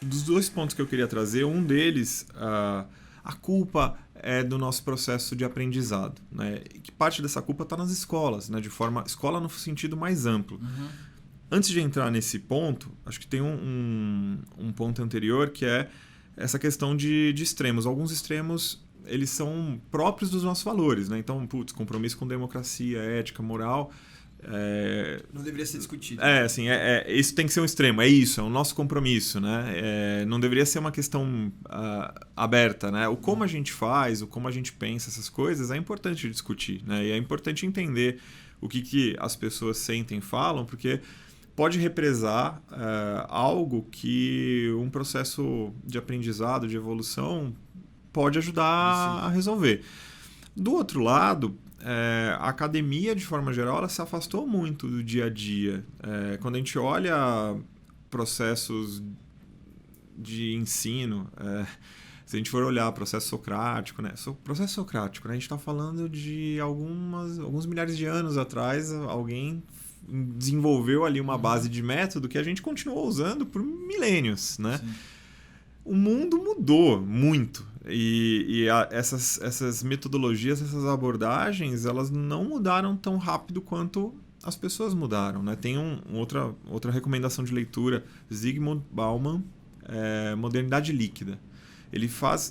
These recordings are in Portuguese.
dos dois pontos que eu queria trazer, um deles, a culpa é do nosso processo de aprendizado, né? E que parte dessa culpa está nas escolas, né? Escola no sentido mais amplo. Uhum. Antes de entrar nesse ponto, acho que tem um ponto anterior que é essa questão de extremos. Alguns extremos, eles são próprios dos nossos valores, né? Então, compromisso com democracia, ética, moral. Não deveria ser discutido. Assim, isso tem que ser um extremo, é isso, é o nosso compromisso, né? Não deveria ser uma questão aberta, né? O como a gente faz, o como a gente pensa essas coisas é importante discutir, né? E é importante entender o que as pessoas sentem e falam, porque pode represar algo que um processo de aprendizado, de evolução, pode ajudar a resolver. Do outro lado, a academia, de forma geral, ela se afastou muito do dia a dia. Quando a gente olha processos de ensino, se a gente for olhar processo socrático, né? Processo socrático, né? A gente está falando de alguns milhares de anos atrás, alguém desenvolveu ali uma base de método que a gente continuou usando por milênios, né? Sim. O mundo mudou muito e essas metodologias, essas abordagens, elas não mudaram tão rápido quanto as pessoas mudaram, né? Tem outra recomendação de leitura, Zygmunt Bauman, Modernidade Líquida.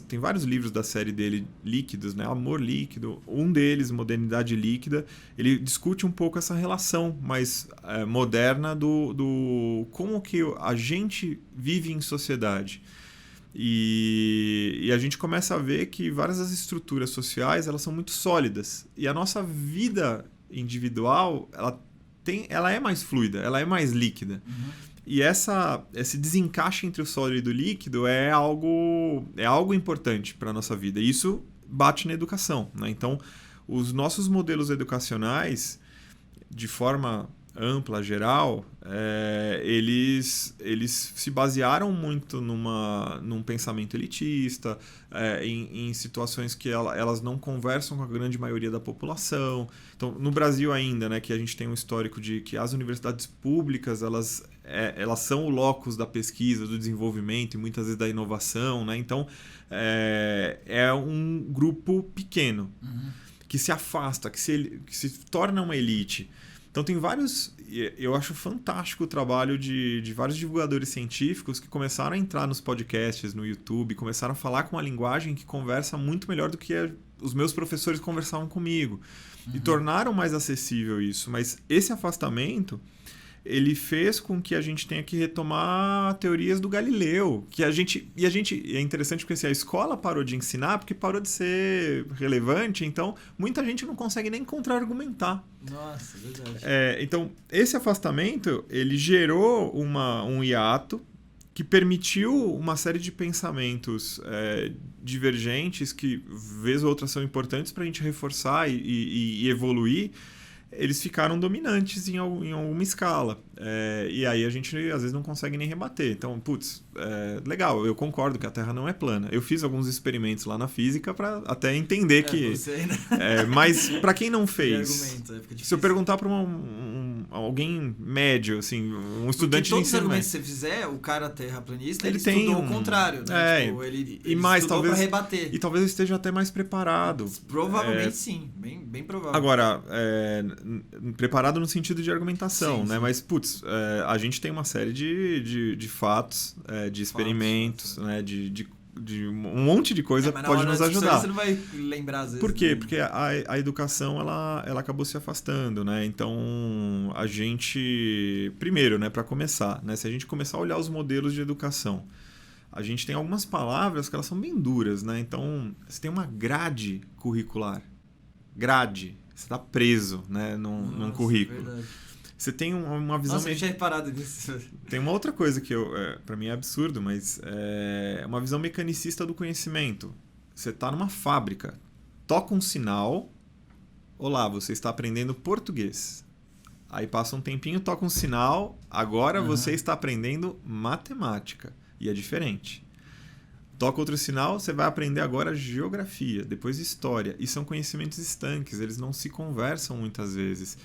Tem vários livros da série dele, líquidos, né? Amor Líquido. Um deles, Modernidade Líquida, ele discute um pouco essa relação mais moderna do como que a gente vive em sociedade. E a gente começa a ver que várias das estruturas sociais, elas são muito sólidas. E a nossa vida individual, ela é mais fluida, ela é mais líquida. Uhum. E esse desencaixe entre o sólido e o líquido é algo importante para a nossa vida. E isso bate na educação, né? Então, os nossos modelos educacionais, de forma ampla, geral, eles se basearam muito num pensamento elitista, em situações que elas não conversam com a grande maioria da população. Então, no Brasil ainda, né, que a gente tem um histórico de que as universidades públicas, elas são o locus da pesquisa, do desenvolvimento e muitas vezes da inovação, né? Então, é um grupo pequeno, que se afasta, que se torna uma elite. Então tem eu acho fantástico o trabalho de vários divulgadores científicos que começaram a entrar nos podcasts, no YouTube, começaram a falar com uma linguagem que conversa muito melhor do que os meus professores conversavam comigo. E tornaram mais acessível isso. Mas esse afastamento, ele fez com que a gente tenha que retomar teorias do Galileu. É interessante porque assim, a escola parou de ensinar porque parou de ser relevante, então muita gente não consegue nem contra-argumentar. Nossa, verdade. Então, esse afastamento, ele gerou um hiato que permitiu uma série de pensamentos divergentes que, vez ou outra, são importantes para a gente reforçar e evoluir. Eles ficaram dominantes em alguma escala. E aí a gente, às vezes, não consegue nem rebater. Então, legal, eu concordo que a Terra não é plana. Eu fiz alguns experimentos lá na física para até entender que... Você ainda... mas para quem não fez... Argumento, se eu perguntar para alguém médio, assim, um estudante de ensino... Todos os argumentos que você fizer, o cara terraplanista, ele tem estudou o contrário. Né? Ele mais, estudou para rebater. E talvez ele esteja até mais preparado. Provavelmente sim, bem provável. Agora, preparado no sentido de argumentação, sim, né? Sim. Mas, a gente tem uma série de fatos, de experimentos, né? De um monte de coisa que pode nos ajudar. Você não vai lembrar às vezes. Por quê? Porque a educação ela acabou se afastando, né? Então, a gente... Primeiro, né? Para começar, né? Se a gente começar a olhar os modelos de educação, a gente tem algumas palavras que elas são bem duras, né? Então, você tem uma grade curricular. Grade. Você está preso, né, num currículo. Verdade. Você tem uma visão... Nossa, eu tinha reparado nisso. Tem uma outra coisa que para mim é absurdo, mas é uma visão mecanicista do conhecimento. Você está numa fábrica, toca um sinal, olá, você está aprendendo português. Aí passa um tempinho, toca um sinal, agora você está aprendendo matemática. E é diferente. Toca outro sinal, você vai aprender agora geografia, depois história. E são conhecimentos estanques, eles não se conversam muitas vezes.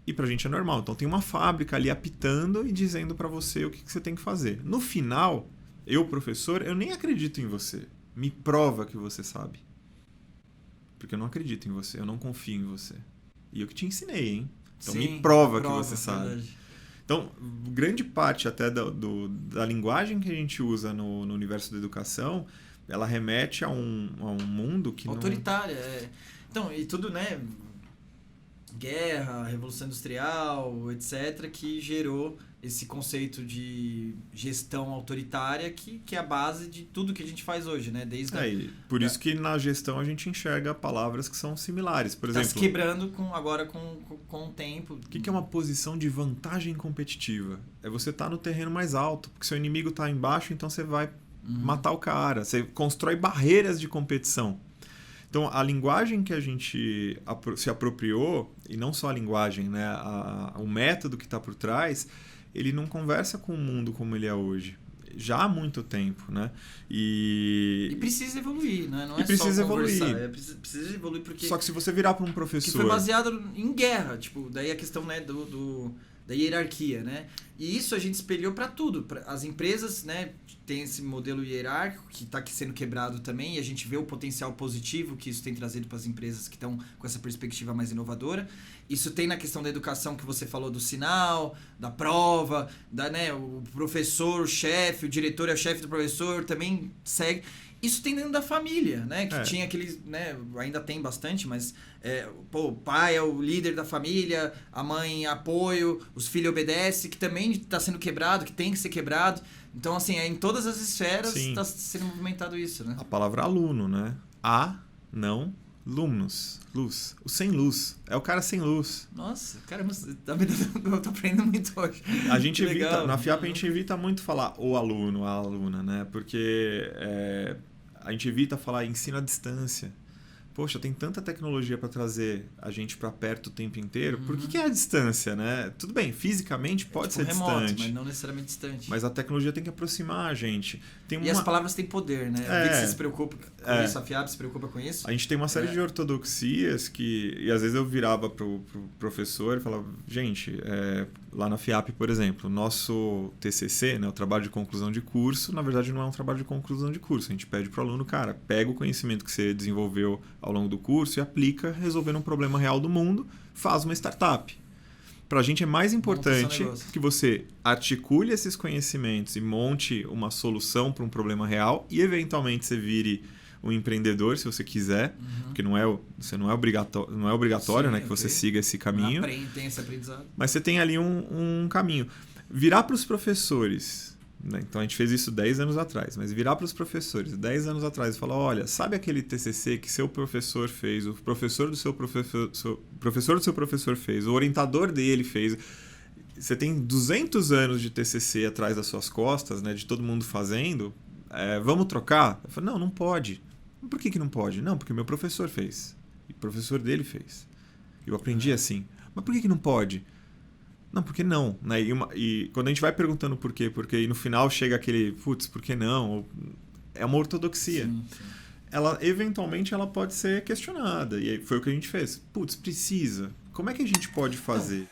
E pra gente é normal. Então tem uma fábrica ali apitando e dizendo pra você o que você tem que fazer. No final, Eu, professor, eu nem acredito em você. Me prova que você sabe. Porque eu não acredito em você, eu não confio em você. E eu que te ensinei, hein? Então me prova que você sabe. Verdade. Então, grande parte até da linguagem que a gente usa no universo da educação, ela remete a um mundo que autoritária. Então, e tudo, né? Guerra, Revolução Industrial, etc., que gerou esse conceito de gestão autoritária que é a base de tudo que a gente faz hoje, né? Por isso que na gestão a gente enxerga palavras que são similares. Por exemplo, se quebrando agora com o tempo. O que é uma posição de vantagem competitiva? É você estar no terreno mais alto, porque seu inimigo está embaixo, então você vai matar o cara. Você constrói barreiras de competição. Então, a linguagem que a gente se apropriou, e não só a linguagem, né? O método que está por trás, ele não conversa com o mundo como ele é hoje. Já há muito tempo, né? E precisa evoluir, né? Não e é precisa só conversar. evoluir. Precisa evoluir porque... Só que se você virar para um professor... Que foi baseado em guerra, tipo, daí a questão, né, da hierarquia, né? E isso a gente espelhou para tudo. As empresas, né, tem esse modelo hierárquico que está sendo quebrado também, e a gente vê o potencial positivo que isso tem trazido para as empresas que estão com essa perspectiva mais inovadora. Isso tem na questão da educação que você falou do sinal, da prova, né, o professor, o chefe, o diretor é o chefe do professor, também segue. Isso tem dentro da família, né? Que tinha aqueles, né? Ainda tem bastante, mas o pai é o líder da família, a mãe apoio, os filhos obedecem, que também está sendo quebrado, que tem que ser quebrado. Então, assim, em todas as esferas está sendo movimentado isso, né? A palavra aluno, né? Não, lumnos, luz. O sem luz. É o cara sem luz. Nossa, caramba, eu tô aprendendo muito hoje. A gente evita, na FIAP a gente evita muito falar o aluno, a aluna, né? Porque a gente evita falar ensino à distância. Poxa, tem tanta tecnologia para trazer a gente para perto o tempo inteiro. Por que é a distância, né? Tudo bem, fisicamente pode ser remoto, distante. mas não necessariamente distante. Mas a tecnologia tem que aproximar a gente. E as palavras têm poder, né? Eu vi que você se preocupa com isso, a FIAP se preocupa com isso. A gente tem uma série de ortodoxias e às vezes eu virava pro professor e falava, gente, lá na FIAP, por exemplo, o nosso TCC, né, o trabalho de conclusão de curso, na verdade não é um trabalho de conclusão de curso. A gente pede pro aluno, cara, pega o conhecimento que você desenvolveu ao longo do curso e aplica resolvendo um problema real do mundo, faz uma startup. Para a gente é mais importante que você articule esses conhecimentos e monte uma solução para um problema real e, eventualmente, você vire um empreendedor, se você quiser, porque não é obrigatório, né, que você siga esse caminho. Tem esse aprendizado. Mas você tem ali um caminho. Virar para os professores, né? Então a gente fez isso 10 anos atrás, mas virar para os professores 10 anos atrás e falar, olha, sabe aquele TCC que seu professor fez, o professor do seu professor fez, o orientador dele fez, você tem 200 anos de TCC atrás das suas costas, né, de todo mundo fazendo, vamos trocar? Eu falei, não pode. Por que não pode? Não, porque meu professor fez, e o professor dele fez, eu aprendi assim. Mas por que não pode? Não, por que não? Né? E quando a gente vai perguntando por quê, porque e no final chega aquele, putz, por que não? É uma ortodoxia. Sim. Eventualmente ela pode ser questionada. E aí foi o que a gente fez. Putz, precisa. Como é que a gente pode fazer?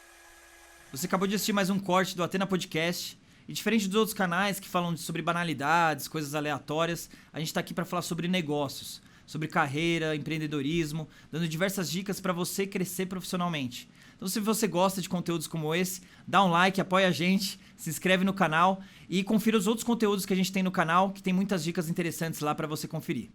Você acabou de assistir mais um corte do Athena Podcast. E diferente dos outros canais que falam sobre banalidades, coisas aleatórias, a gente está aqui para falar sobre negócios, sobre carreira, empreendedorismo, dando diversas dicas para você crescer profissionalmente. Então, se você gosta de conteúdos como esse, dá um like, apoia a gente, se inscreve no canal e confira os outros conteúdos que a gente tem no canal, que tem muitas dicas interessantes lá para você conferir.